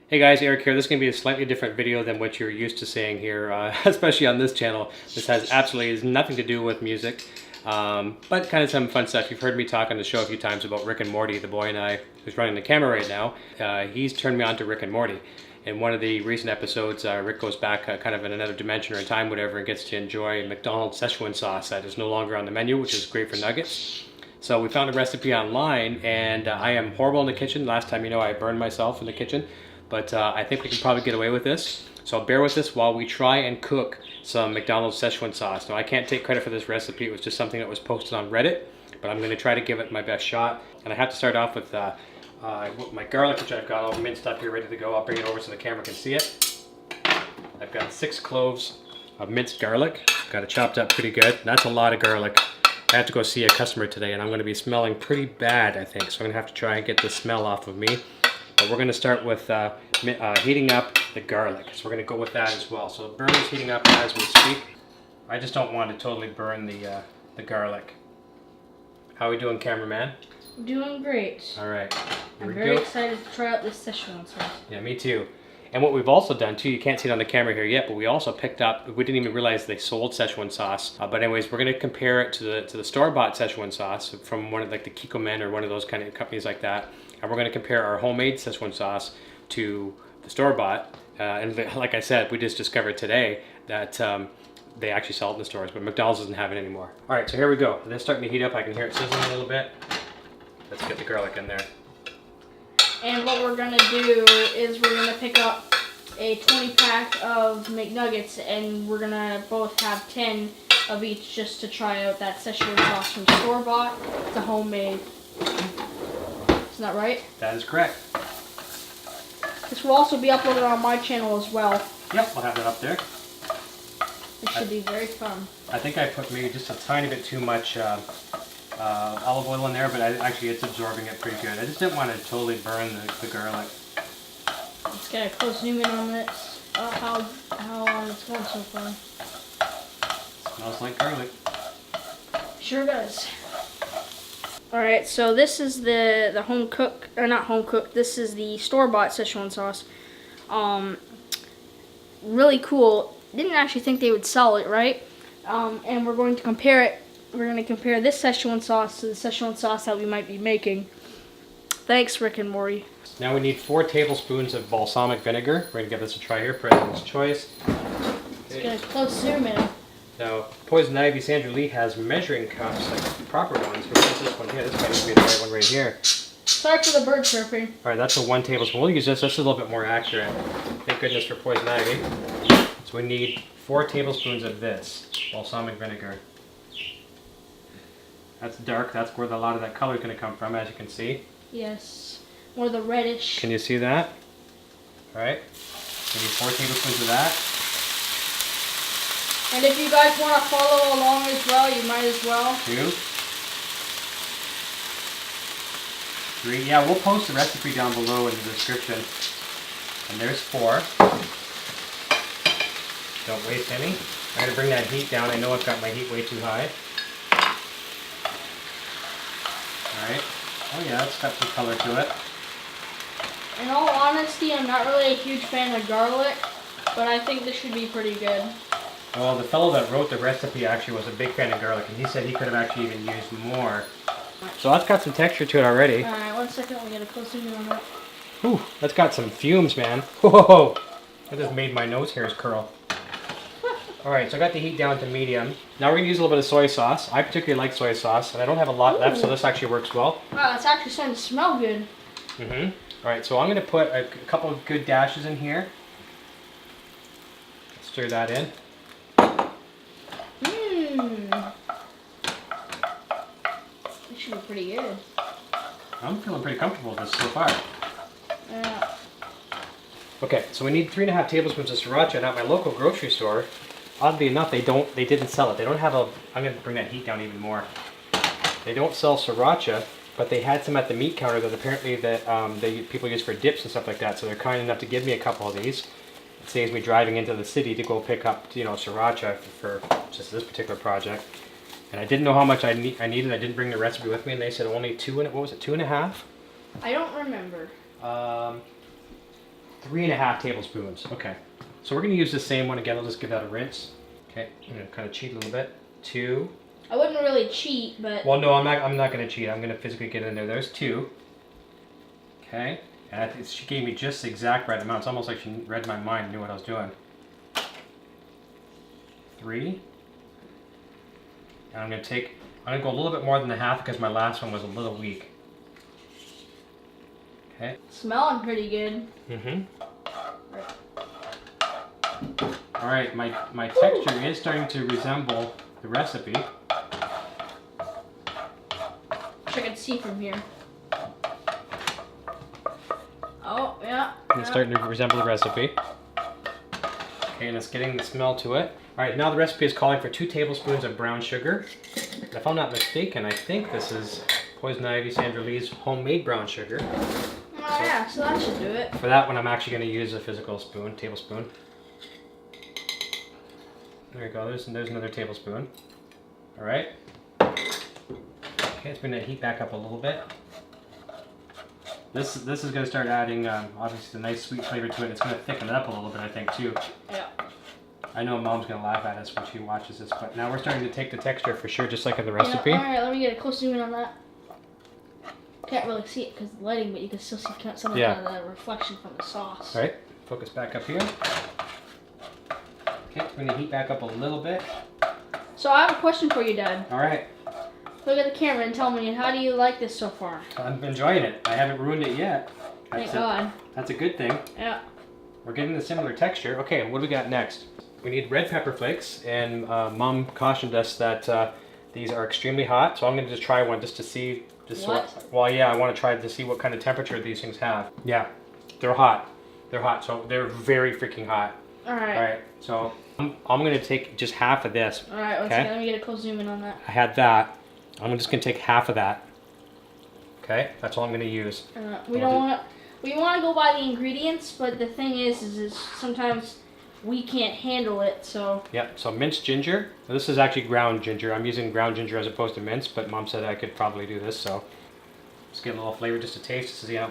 Hey guys, Eric here. This is going to be a slightly different video than what you're used to seeing here, especially on this channel. This has absolutely nothing to do with music, but kind of some fun stuff. You've heard me talk on the show a few times about Rick and Morty, the boy and I, who's running the camera right now. He's turned me on to Rick and Morty. In one of the recent episodes, Rick goes back kind of in another dimension or time, whatever, and gets to enjoy McDonald's Szechuan sauce that is no longer on the menu, which is great for nuggets. So we found a recipe online, and I am horrible in the kitchen. Last time, you know, I burned myself in the kitchen. But I think we can probably get away with this. So bear with us while we try and cook some McDonald's Szechuan sauce. Now I can't take credit for this recipe. It was just something that was posted on Reddit. But I'm going to try to give it my best shot. And I have to start off with my garlic, which I've got all minced up here ready to go. I'll bring it over so the camera can see it. I've got 6 cloves of minced garlic. Got it chopped up pretty good. That's a lot of garlic. I have to go see a customer today and I'm going to be smelling pretty bad, I think. So I'm going to have to try and get the smell off of me. But we're going to start with heating up the garlic. So we're going to go with that as well. So the burner's heating up as we speak. I just don't want to totally burn the garlic. How are we doing, cameraman? Doing great. All right. I'm very excited to try out this Szechuan sauce. Yeah, me too. And what we've also done too, you can't see it on the camera here yet, but we also picked up, we didn't even realize they sold Szechuan sauce. But anyways, we're going to compare it to the store-bought Szechuan sauce from one of like the Kikkoman or one of those kind of companies like that. And we're going to compare our homemade Szechuan sauce to the store-bought. And like I said, we just discovered today that they actually sell it in the stores, but McDonald's doesn't have it anymore. All right, so here we go. It's starting to heat up. I can hear it sizzling a little bit. Let's get the garlic in there. And what we're going to do is we're going to pick up a 20-pack of McNuggets, and we're going to both have 10 of each just to try out that Szechuan sauce from store-bought to homemade. Isn't that right? That is correct. This will also be uploaded on my channel as well. Yep, we'll have that up there. It should be very fun. I think I put maybe just a tiny bit too much olive oil in there, but actually it's absorbing it pretty good. I just didn't want to totally burn the garlic. Let's get a close zoom in on this. How it's going so far. Smells like garlic. Sure does. Alright, so this is the home cook, or not home cooked, this is the store-bought Szechuan sauce. Really cool. Didn't actually think they would sell it, right? And we're going to compare it. We're going to compare this Szechuan sauce to the Szechuan sauce that we might be making. Thanks, Rick and Morty. Now we need 4 tablespoons of balsamic vinegar. We're going to give this a try here, President's Choice. Let's get a close zoom in. Now, Poison Ivy Sandra Lee has measuring cups, like proper ones. Where's this one here? This might be the right one right here. Sorry for the bird chirping. Alright, that's a 1 tablespoon. We'll use this. This is a little bit more accurate. Thank goodness for Poison Ivy. So we need 4 tablespoons of this, balsamic vinegar. That's dark. That's where a lot of that color is going to come from, as you can see. Yes. More the reddish. Can you see that? Alright. We need 4 tablespoons of that. And if you guys want to follow along as well, you might as well. 2. 3. Yeah, we'll post the recipe down below in the description. And there's 4. Don't waste any. I'm going to bring that heat down. I know I've got my heat way too high. Alright. Oh yeah, it's got some color to it. In all honesty, I'm not really a huge fan of garlic, but I think this should be pretty good. Well, the fellow that wrote the recipe actually was a big fan of garlic, and he said he could have actually even used more. So that's got some texture to it already. Alright, 1 second, we get a close zoom on that. Ooh, that's got some fumes, man. Whoa! That just made my nose hairs curl. Alright, so I got the heat down to medium. Now we're going to use a little bit of soy sauce. I particularly like soy sauce, and I don't have a lot left, so this actually works well. Wow, it's actually starting to smell good. Alright, so I'm going to put a couple of good dashes in here. Stir that in. This should be pretty good. I'm feeling pretty comfortable with this so far. Yeah. Okay, so we need 3.5 tablespoons of sriracha, and at my local grocery store, oddly enough, they didn't sell it. They don't have a, I'm going to bring that heat down even more. They don't sell sriracha, but they had some at the meat counter that apparently people use for dips and stuff like that, so they're kind enough to give me a couple of these. It saves me driving into the city to go pick up, you know, sriracha for just this particular project. And I didn't know how much I needed. I didn't bring the recipe with me, and they said only 2 and what was it, 2.5? I don't remember. 3.5 tablespoons. Okay. So we're going to use the same one again. I'll just give that a rinse. Okay. I'm going to kind of cheat a little bit. 2. I wouldn't really cheat, but... Well, no, I'm not going to cheat. I'm going to physically get in there. There's 2. Okay. And she gave me just the exact right amount. It's almost like she read my mind and knew what I was doing. 3. And I'm going to go a little bit more than the half because my last one was a little weak. Okay. Smelling pretty good. Mm-hmm. All right, my texture is starting to resemble the recipe. Which I can see from here. Oh, yeah. It's starting to resemble the recipe. Okay, and it's getting the smell to it. All right, now the recipe is calling for 2 tablespoons of brown sugar. If I'm not mistaken, I think this is Poison Ivy Sandra Lee's homemade brown sugar. Oh yeah, so that should do it. For that one, I'm actually going to use a physical tablespoon. There you go, there's another tablespoon. All right. Okay, it's going to heat back up a little bit. This is going to start adding, obviously, the nice sweet flavor to it. It's going to thicken it up a little bit, I think, too. Yeah. I know Mom's going to laugh at us when she watches this, but now we're starting to take the texture for sure, just like in the recipe. Alright, let me get a close zoom in on that. Can't really see it because of the lighting, but you can still see some of the reflection from the sauce. Alright, focus back up here. Okay, it's going to heat back up a little bit. So I have a question for you, Dad. Alright. Look at the camera and tell me, how do you like this so far? I'm enjoying it. I haven't ruined it yet. Thank God. That's a good thing. Yeah. We're getting a similar texture. Okay, what do we got next? We need red pepper flakes, and Mom cautioned us that these are extremely hot, so I'm going to just try one just to see. Well, yeah, I want to try to see what kind of temperature these things have. Yeah, they're hot. They're hot, so they're very freaking hot. Alright. Alright, so I'm going to take just half of this. Alright, once again, let me get a close zoom in on that. I had that. I'm just going to take half of that. Okay, that's all I'm going to use. We want to go by the ingredients, but the thing is sometimes we can't handle it, so... Yep, so minced ginger. Now, this is actually ground ginger. I'm using ground ginger as opposed to minced, but Mom said I could probably do this, so... Just get a little flavor just to taste to see how...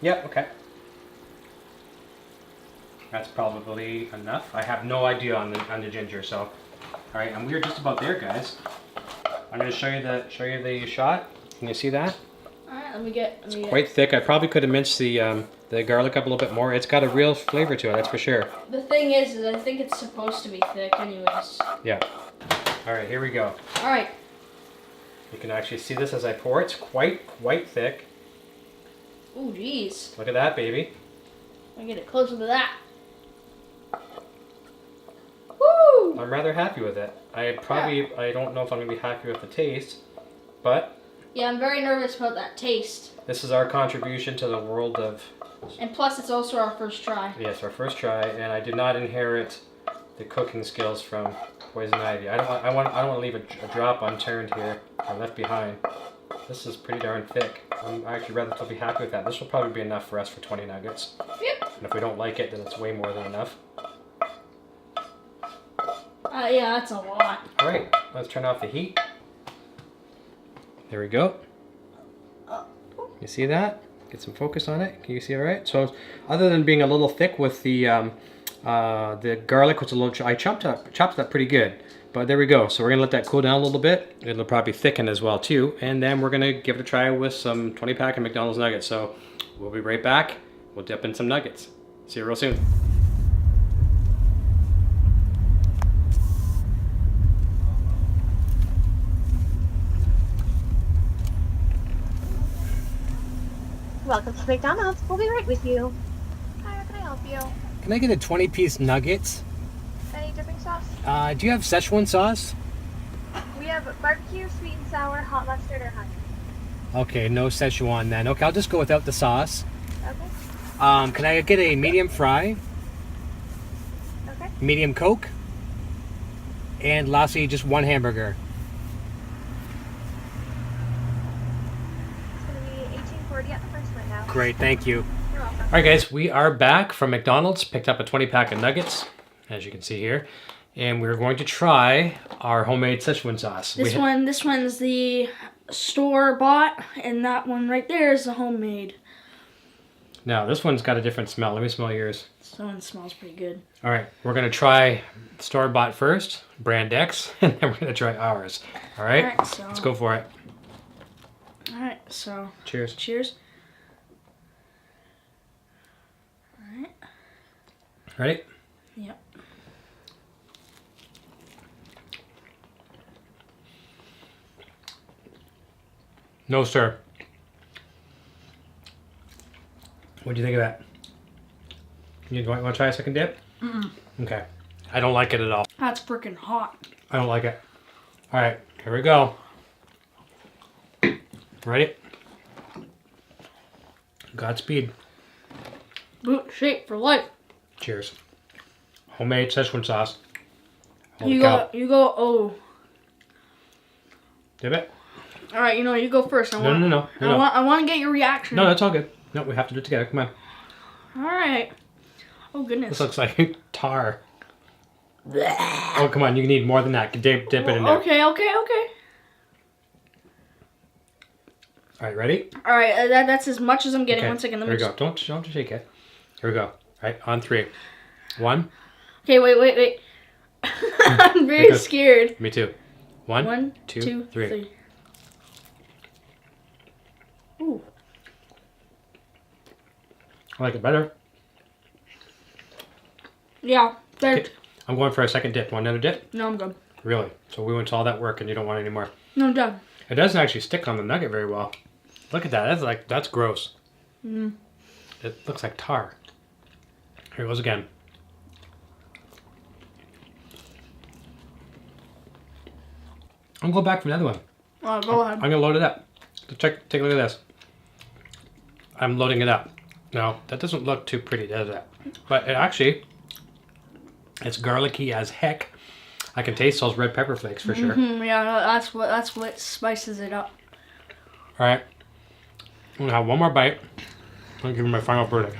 Yeah, okay. That's probably enough. I have no idea on the ginger, so... Alright, and we're just about there, guys. I'm going to show you the shot. Can you see that? Alright, let me get... It's quite thick. I probably could have minced the garlic up a little bit more. It's got a real flavor to it, that's for sure. The thing is I think it's supposed to be thick anyways. Yeah. Alright, here we go. Alright. You can actually see this as I pour. It's quite thick. Ooh, jeez. Look at that, baby. Let me get it closer to that. Woo! I'm rather happy with it. I don't know if I'm going to be happy with the taste, but... Yeah, I'm very nervous about that taste. This is our contribution to the world of... And plus, it's also our first try. Yes, our first try, and I did not inherit the cooking skills from Poison Ivy. I don't want to leave a drop unturned here or left behind. This is pretty darn thick. I'm actually relatively happy with that. This will probably be enough for us for 20 nuggets. Yep. And if we don't like it, then it's way more than enough. Yeah, that's a lot. Alright, let's turn off the heat. There we go. You see that? Get some focus on it. Can you see it right? So, other than being a little thick with the garlic, which is a little, I chopped that pretty good. But there we go. So we're gonna let that cool down a little bit. It'll probably thicken as well too. And then we're gonna give it a try with some 20-pack of McDonald's nuggets. So we'll be right back. We'll dip in some nuggets. See you real soon. Welcome to McDonald's. We'll be right with you. Hi, how can I help you? Can I get a 20-piece nuggets? Any dipping sauce? Do you have Szechuan sauce? We have barbecue, sweet and sour, hot mustard, or honey. Okay, no Szechuan then. Okay, I'll just go without the sauce. Okay. Can I get a medium fry? Okay. Medium Coke? And lastly, just one hamburger. It's going to be $18.40 at the first one now. Great, thank you. You're welcome. All right, guys, we are back from McDonald's. Picked up a 20-pack of nuggets, as you can see here. And we're going to try our homemade Szechuan sauce. This one's the store-bought, and that one right there is the homemade. Now, this one's got a different smell. Let me smell yours. This one smells pretty good. All right, we're going to try store-bought first, brand X, and then we're going to try ours. All right? All right, so... Let's go for it. All right, so... Cheers. Cheers. All right. Ready? Yep. No, sir. What do you think of that? You want to try a second dip? Mm-mm. Okay. I don't like it at all. That's freaking hot. I don't like it. All right, here we go. Ready? Godspeed. Boot shape for life. Cheers. Homemade Szechuan sauce. Holy You cow. go, oh. Dip it? All right, you go first. No. I want to get your reaction. No, that's all good. No, we have to do it together. Come on. All right. Oh, goodness. This looks like tar. Oh, come on. You need more than that. Dip it in there. Okay. All right, ready? All right, that's as much as I'm getting. Okay. 1 second. Here we go. Don't shake it. Here we go. All right, on 3. 1. Okay, wait. I'm very scared. Me too. 1, 2, 2, 3. 3. Ooh. I like it better. Yeah. Okay. I'm going for a second dip. Want another dip? No, I'm good. Really? So we went to all that work and you don't want any more? No, I'm done. It doesn't actually stick on the nugget very well. Look at that. That's gross. Mm. It looks like tar. Here it goes again. I'm going back for another one. Go ahead. I'm going to load it up. Take a look at this. I'm loading it up. No, that doesn't look too pretty, does it? But it actually, it's garlicky as heck. I can taste those red pepper flakes for sure. Yeah, that's what spices it up. All right. I'm going to have one more bite. I'll give you my final verdict.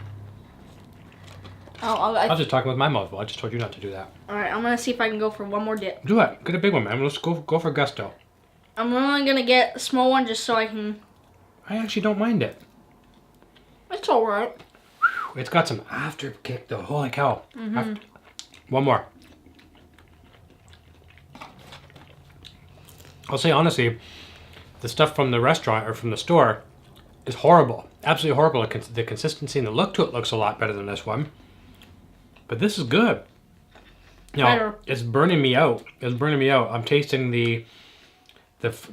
I was just talking with my mouth full. I just told you not to do that. All right, I'm going to see if I can go for one more dip. Do it. Get a big one, man. Let's go for gusto. I'm only going to get a small one just so I can... I actually don't mind it. It's all right. It's got some after kick though. Holy cow. One more. I'll say honestly, the stuff from the restaurant or from the store is horrible. Absolutely horrible. The consistency and the look to it looks a lot better than this one. But this is good. Now, it's burning me out. I'm tasting the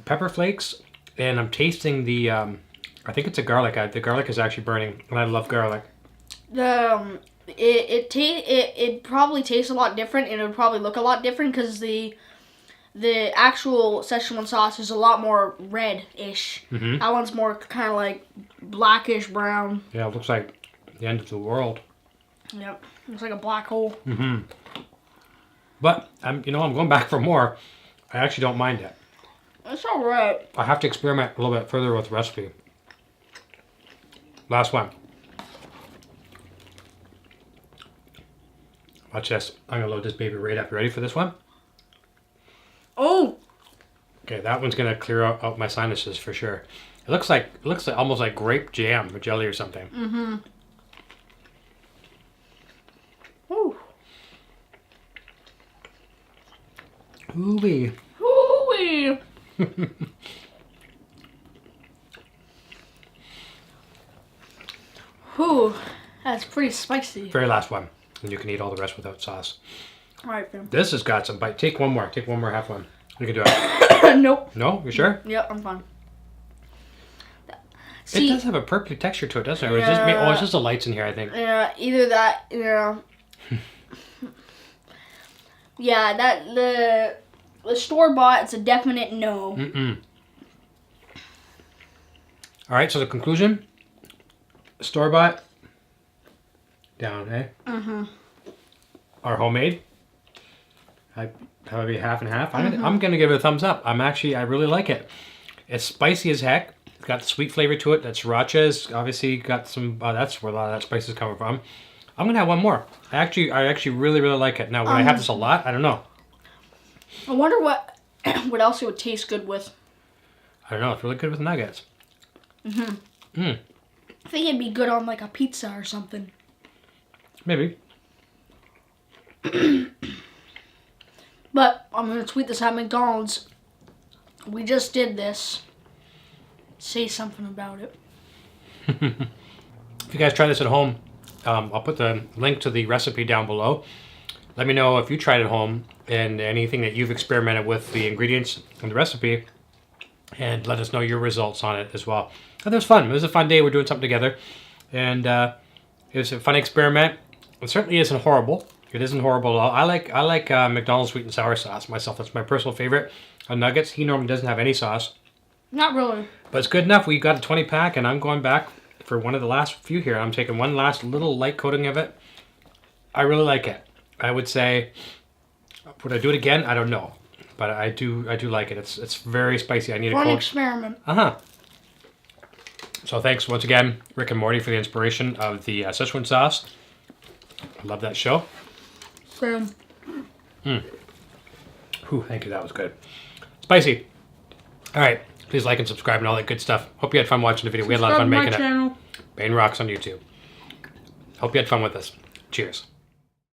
pepper flakes and I'm tasting the I think it's a garlic. The garlic is actually burning, and I love garlic. It probably tastes a lot different, and it would probably look a lot different because the actual Szechuan sauce is a lot more red-ish. That one's more kind of like blackish brown. Yeah, it looks like the end of the world. Yep, looks like a black hole. But I'm going back for more. I actually don't mind it. It's all right. I have to experiment a little bit further with the recipe. Last one. Watch this. I'm gonna load this baby right up. You ready for this one? Oh. Okay, that one's gonna clear out my sinuses for sure. It looks like almost like grape jam or jelly or something. Ooh. Ooh-wee. Ooh-wee. Ooh, that's pretty spicy. Very last one, and you can eat all the rest without sauce. All right, fam. This has got some bite. Take one more. Take one more half one. You can do it. Nope. No? You sure? Yep, I'm fine. See, it does have a purpley texture to it, doesn't it? Or is this it's just the lights in here, I think. Yeah, either that, yeah, that the store bought. It's a definite no. All right. So the conclusion. Store bought. Down, eh? Our homemade. Maybe half and half. I'm gonna give it a thumbs up. I really like it. It's spicy as heck. It's got the sweet flavor to it. That sriracha's obviously got some. That's where a lot of that spice is coming from. I'm gonna have one more. I actually really like it. Now, would I have this a lot? I don't know. I wonder what else it would taste good with. I don't know. It's really good with nuggets. I think it'd be good on like a pizza or something. Maybe. But I'm gonna tweet this at McDonald's. We just did this. Say something about it. If you guys try this at home, I'll put the link to the recipe down below. Let me know if you tried it at home and anything that you've experimented with the ingredients and the recipe, and let us know your results on it as well. But it was fun. It was a fun day. We're doing something together, and it was a fun experiment. It certainly isn't horrible. It isn't horrible at all. I like McDonald's sweet and sour sauce myself. That's my personal favorite on nuggets. He normally doesn't have any sauce. Not really. But it's good enough. We got a 20 pack, and I'm going back for one of the last few here. I'm taking one last little light coating of it. I really like it. I would say, would I do it again? I don't know, but I do like it. It's very spicy. I need a cold experiment. So thanks once again, Rick and Morty, for the inspiration of the Szechuan sauce. I love that show. Same. Whew, thank you. That was good. Spicy. All right. Please like and subscribe and all that good stuff. Hope you had fun watching the video. We had a lot of fun making it. Bane Rocks on YouTube. Hope you had fun with us. Cheers.